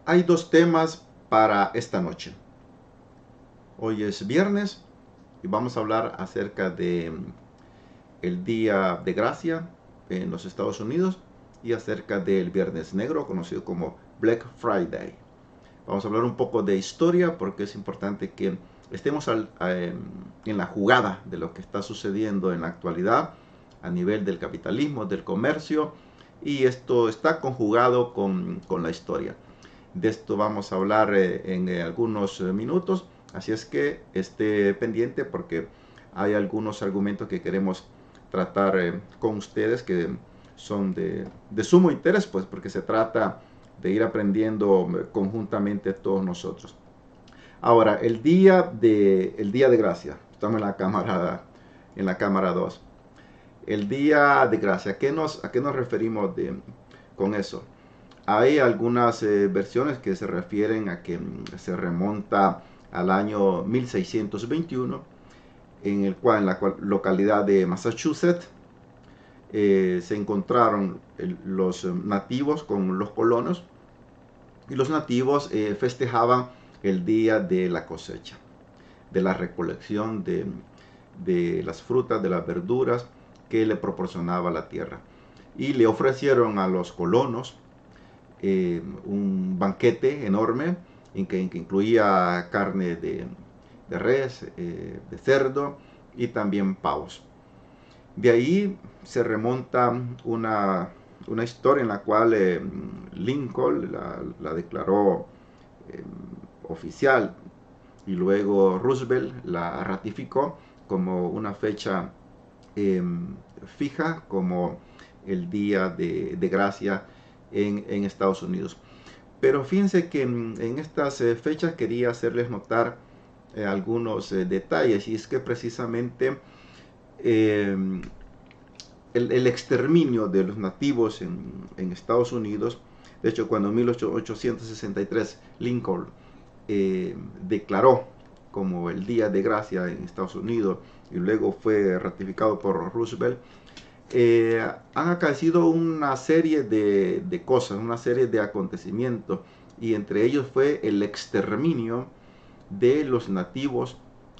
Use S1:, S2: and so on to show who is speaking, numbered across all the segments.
S1: Hay dos temas para esta noche. Hoy es viernes y vamos a hablar acerca de el Día de Gracia en los Estados Unidos y acerca del Viernes Negro, conocido como Black Friday. Vamos a hablar un poco de historia porque es importante que estemos en la jugada de lo que está sucediendo en la actualidad a nivel del capitalismo, del comercio, y esto está conjugado con la historia. De esto vamos a hablar en algunos minutos, así es que esté pendiente porque hay algunos argumentos que queremos tratar con ustedes que son de sumo interés, pues porque se trata de ir aprendiendo conjuntamente todos nosotros. Ahora, el día de gracia, estamos en la cámara 2. El día de gracia, ¿a qué nos referimos con eso? Hay algunas versiones que se refieren a que se remonta al año 1621, en la localidad de Massachusetts se encontraron los nativos con los colonos y los nativos festejaban el día de la cosecha, de la recolección de las frutas, de las verduras que le proporcionaba la tierra. Y le ofrecieron a los colonos un banquete enorme en que incluía carne de res, de cerdo y también pavos. De ahí se remonta una historia en la cual Lincoln la declaró eh, oficial y luego Roosevelt la ratificó como una fecha eh, fija, como el Día de Gracia en Estados Unidos. Pero fíjense que en estas fechas quería hacerles notar algunos detalles, y es que precisamente eh, el exterminio de los nativos en Estados Unidos, de hecho cuando en 1863 Lincoln declaró como el Día de Gracia en Estados Unidos y luego fue ratificado por Roosevelt, han acaecido una serie de cosas, una serie de acontecimientos, y entre ellos fue el exterminio de los nativos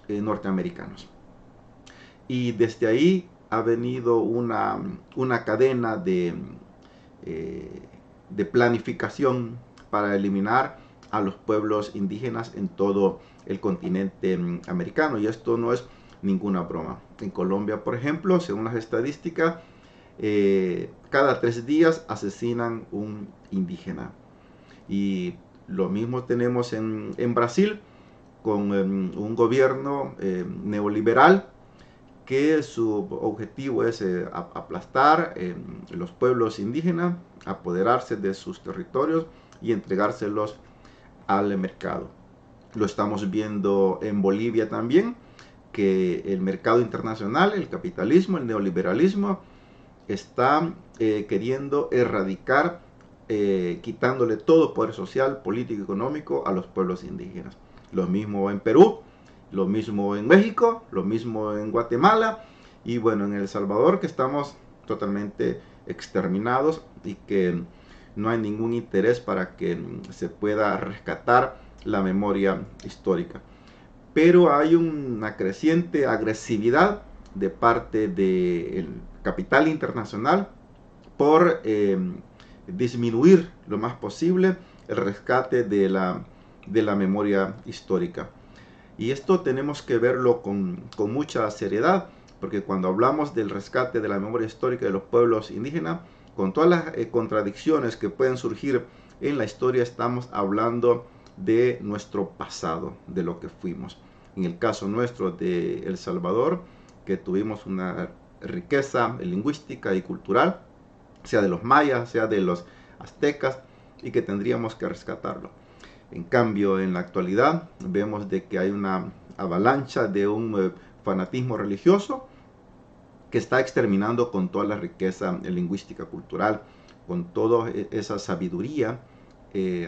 S1: norteamericanos. Y desde ahí ha venido una cadena eh, de planificación para eliminar a los pueblos indígenas en todo el continente americano. Y esto no es ninguna broma. En Colombia, por ejemplo, según las estadísticas, cada 3 días asesinan un indígena. Y lo mismo tenemos en Brasil, con un gobierno neoliberal que su objetivo es aplastar los pueblos indígenas, apoderarse de sus territorios y entregárselos al mercado. Lo estamos viendo en Bolivia también, que el mercado internacional, el capitalismo, el neoliberalismo, está queriendo erradicar, quitándole todo poder social, político y económico a los pueblos indígenas. Lo mismo en Perú, lo mismo en México, lo mismo en Guatemala y bueno, en El Salvador, que estamos totalmente exterminados y que no hay ningún interés para que se pueda rescatar la memoria histórica. Pero hay una creciente agresividad de parte del capital internacional por disminuir lo más posible el rescate de la memoria histórica. Y esto tenemos que verlo con mucha seriedad, porque cuando hablamos del rescate de la memoria histórica de los pueblos indígenas, con todas las contradicciones que pueden surgir en la historia, estamos hablando de nuestro pasado, de lo que fuimos. En el caso nuestro de El Salvador, que tuvimos una riqueza lingüística y cultural, sea de los mayas, sea de los aztecas, y que tendríamos que rescatarlo. En cambio, en la actualidad vemos de que hay una avalancha de un fanatismo religioso que está exterminando con toda la riqueza lingüística cultural, con toda esa sabiduría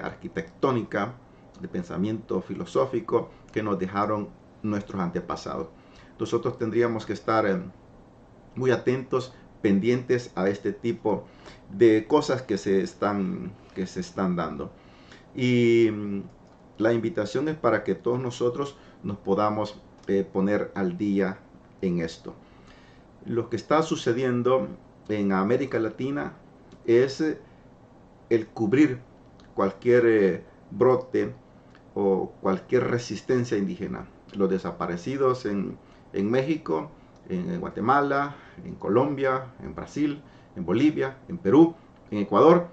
S1: arquitectónica, de pensamiento filosófico que nos dejaron nuestros antepasados. Nosotros tendríamos que estar muy atentos, pendientes a este tipo de cosas que se están dando. Y la invitación es para que todos nosotros nos podamos poner al día en esto. Lo que está sucediendo en América Latina es el cubrir cualquier brote o cualquier resistencia indígena. Los desaparecidos en México, en Guatemala, en Colombia, en Brasil, en Bolivia, en Perú, en Ecuador,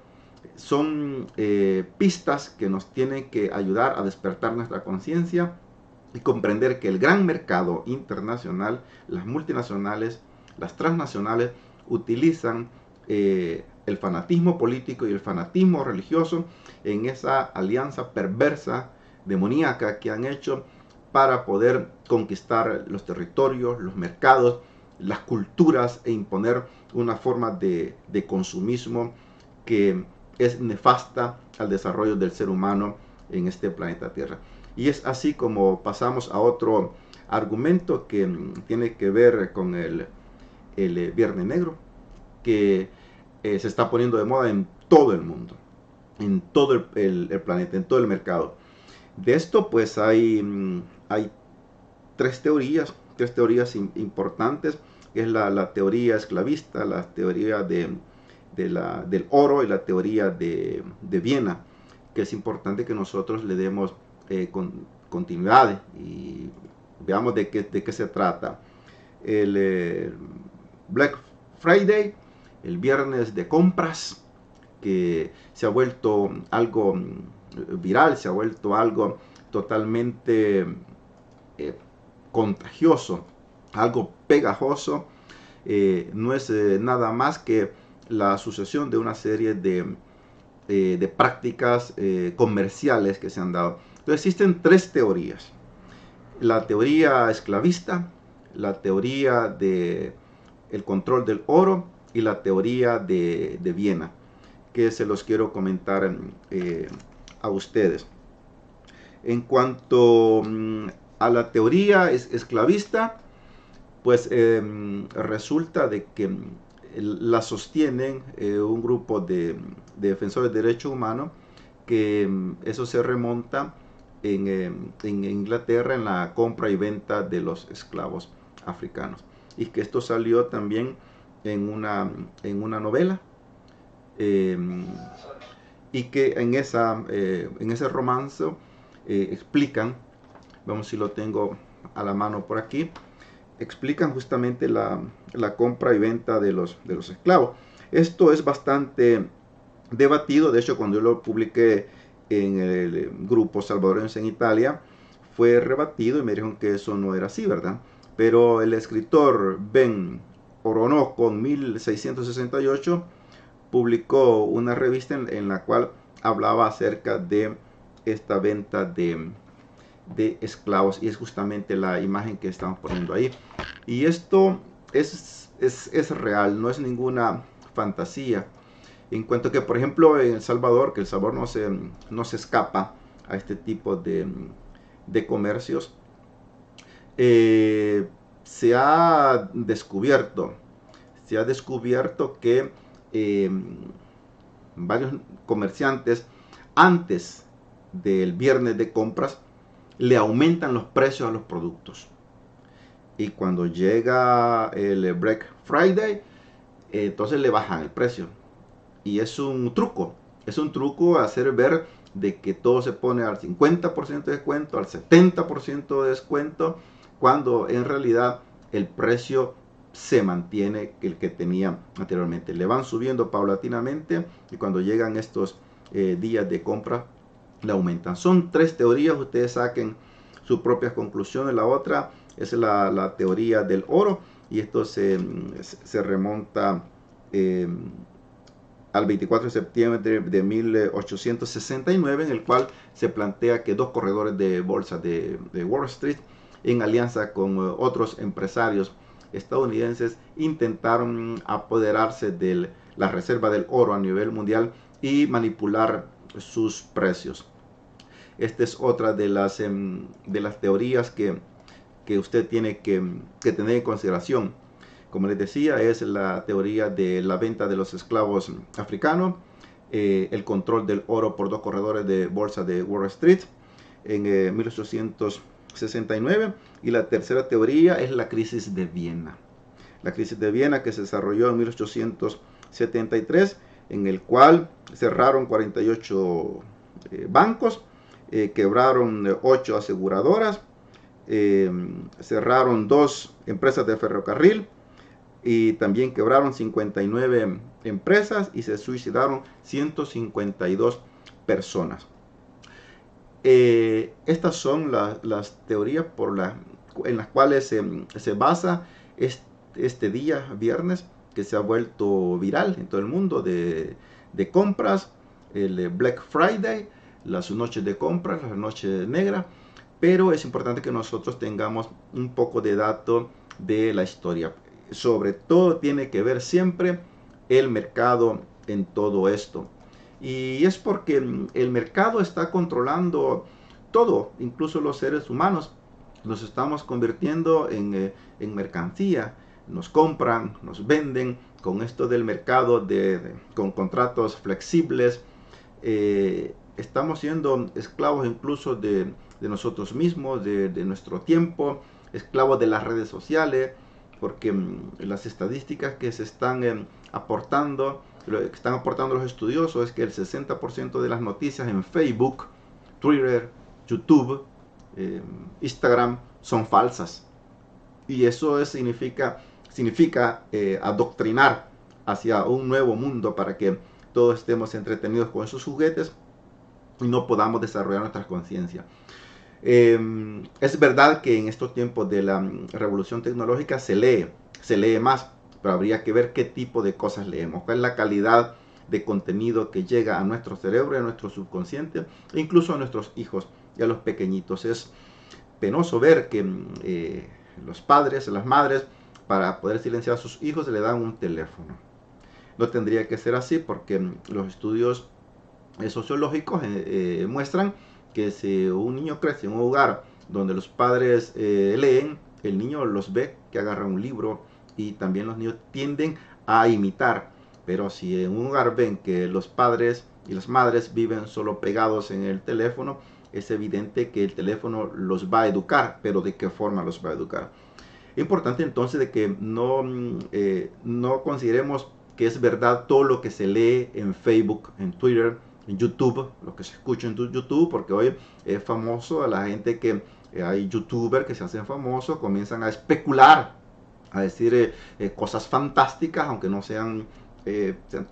S1: son pistas que nos tienen que ayudar a despertar nuestra conciencia y comprender que el gran mercado internacional, las multinacionales, las transnacionales, utilizan el fanatismo político y el fanatismo religioso en esa alianza perversa, demoníaca que han hecho para poder conquistar los territorios, los mercados, las culturas e imponer una forma de consumismo que es nefasta al desarrollo del ser humano en este planeta Tierra. Y es así como pasamos a otro argumento que tiene que ver con el Viernes Negro, que se está poniendo de moda en todo el mundo, en todo el planeta, en todo el mercado. De esto pues hay tres teorías importantes, que es la teoría esclavista, la teoría del oro y la teoría de Viena, que es importante que nosotros le demos continuidad y veamos de qué se trata. El Black Friday, el viernes de compras, que se ha vuelto algo viral, se ha vuelto algo totalmente contagioso, algo pegajoso. No es nada más que la sucesión de una serie de prácticas comerciales que se han dado. Entonces existen tres teorías: la teoría esclavista, la teoría de el control del oro y la teoría de Viena, que se los quiero comentar a ustedes. En cuanto a la teoría esclavista, pues resulta de que la sostienen un grupo de defensores de derechos humanos, que eso se remonta en Inglaterra, en la compra y venta de los esclavos africanos, y que esto salió también en una novela, y que en ese romance explican, vamos, si lo tengo a la mano por aquí, explican justamente la compra y venta de los esclavos. Esto es bastante debatido. De hecho, cuando yo lo publiqué en el grupo Salvadoreños en Italia, fue rebatido y me dijeron que eso no era así, ¿verdad? Pero el escritor Ben Oronoco en 1668 publicó una revista en la cual hablaba acerca de esta venta de esclavos, y es justamente la imagen que estamos poniendo ahí. Y esto es real, no es ninguna fantasía. En cuanto que, por ejemplo, en El Salvador, que El Salvador no se escapa a este tipo de comercios, se ha descubierto que varios comerciantes, antes del viernes de compras, le aumentan los precios a los productos, y cuando llega el Black Friday, entonces le bajan el precio. Y es un truco hacer ver de que todo se pone al 50% de descuento, al 70% de descuento, cuando en realidad el precio se mantiene el que tenía anteriormente. Le van subiendo paulatinamente, y cuando llegan estos días de compra, le aumentan. Son tres teorías, ustedes saquen sus propias conclusiones. La otra es la teoría del oro, y esto se remonta al 24 de septiembre de 1869, en el cual se plantea que dos corredores de bolsa de Wall Street, en alianza con otros empresarios estadounidenses, intentaron apoderarse de la reserva del oro a nivel mundial y manipular sus precios. Esta es otra de las teorías que usted tiene que tener en consideración. Como les decía, es la teoría de la venta de los esclavos africanos, el control del oro por dos corredores de bolsa de Wall Street en 1869. Y la tercera teoría es la crisis de Viena. La crisis de Viena, que se desarrolló en 1873, en el cual cerraron 48 bancos, quebraron 8 aseguradoras, cerraron 2 empresas de ferrocarril y también quebraron 59 empresas y se suicidaron 152 personas. Estas son las teorías en las cuales se basa este día, viernes, que se ha vuelto viral en todo el mundo de compras, el Black Friday, las noches de compras, las noches negras. Pero es importante que nosotros tengamos un poco de dato de la historia. Sobre todo tiene que ver siempre el mercado en todo esto. Y es porque el mercado está controlando todo, incluso los seres humanos. Nos estamos convirtiendo en mercancía. Nos compran, nos venden con esto del mercado con contratos flexibles. Estamos siendo esclavos incluso de nosotros mismos, de nuestro tiempo, esclavos de las redes sociales, porque las estadísticas que se están aportando, lo que están aportando los estudiosos es que el 60% de las noticias en Facebook, Twitter, YouTube, Instagram son falsas. Y eso significa adoctrinar hacia un nuevo mundo para que todos estemos entretenidos con esos juguetes y no podamos desarrollar nuestra conciencia. Es verdad que en estos tiempos de la revolución tecnológica se lee más, pero habría que ver qué tipo de cosas leemos, cuál es la calidad de contenido que llega a nuestro cerebro, a nuestro subconsciente, e incluso a nuestros hijos y a los pequeñitos. Es penoso ver que los padres, las madres, para poder silenciar a sus hijos, le dan un teléfono. No tendría que ser así porque los estudios sociológicos muestran que si un niño crece en un hogar donde los padres leen, el niño los ve que agarra un libro y también los niños tienden a imitar. Pero si en un hogar ven que los padres y las madres viven solo pegados en el teléfono, es evidente que el teléfono los va a educar, pero ¿de qué forma los va a educar? Importante entonces de que no consideremos que es verdad todo lo que se lee en Facebook, en Twitter, en YouTube, lo que se escucha en YouTube, porque hoy es famoso a la gente que hay youtubers que se hacen famosos, comienzan a especular, a decir cosas fantásticas, aunque no sean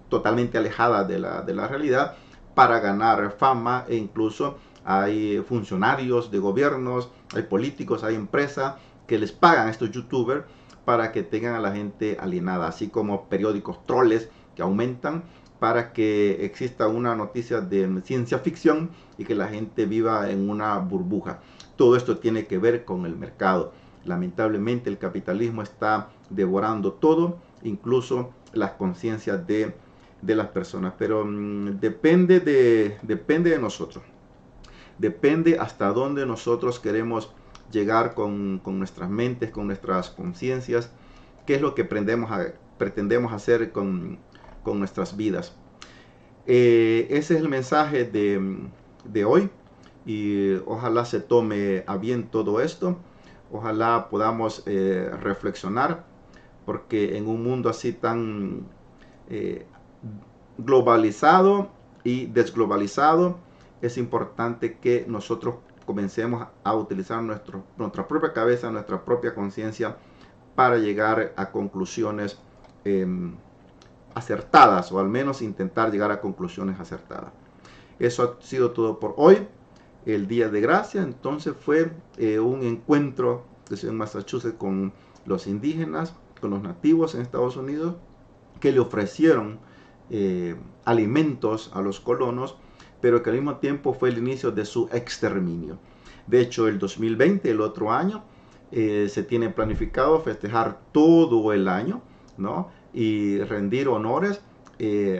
S1: totalmente alejadas de la realidad, para ganar fama. E incluso hay funcionarios de gobiernos, hay políticos, hay empresas que les pagan a estos youtubers para que tengan a la gente alienada, así como periódicos troles que aumentan para que exista una noticia de ciencia ficción y que la gente viva en una burbuja. Todo esto tiene que ver con el mercado. Lamentablemente el capitalismo está devorando todo, incluso las conciencias de las personas, pero depende de nosotros. Depende hasta dónde nosotros queremos llegar con nuestras mentes, con nuestras conciencias, qué es lo que pretendemos hacer con nuestras vidas. Ese es el mensaje de hoy y ojalá se tome a bien todo esto. Ojalá podamos reflexionar, porque en un mundo así tan globalizado y desglobalizado, es importante que nosotros comencemos a utilizar nuestra propia cabeza, nuestra propia conciencia para llegar a conclusiones acertadas, o al menos intentar llegar a conclusiones acertadas. Eso ha sido todo por hoy. El Día de Gracia entonces fue un encuentro en Massachusetts con los indígenas, con los nativos en Estados Unidos, que le ofrecieron alimentos a los colonos, pero que al mismo tiempo fue el inicio de su exterminio. De hecho, el 2020, el otro año, se tiene planificado festejar todo el año, ¿no? Y rendir honores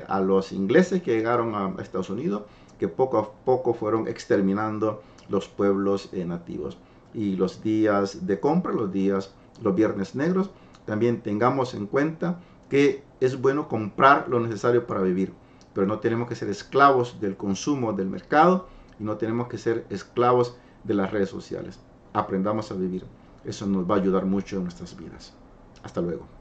S1: a los ingleses que llegaron a Estados Unidos, que poco a poco fueron exterminando los pueblos nativos. Y los días de compra, los viernes negros, también tengamos en cuenta que es bueno comprar lo necesario para vivir. pero no tenemos que ser esclavos del consumo del mercado y no tenemos que ser esclavos de las redes sociales. Aprendamos a vivir. Eso nos va a ayudar mucho en nuestras vidas. Hasta luego.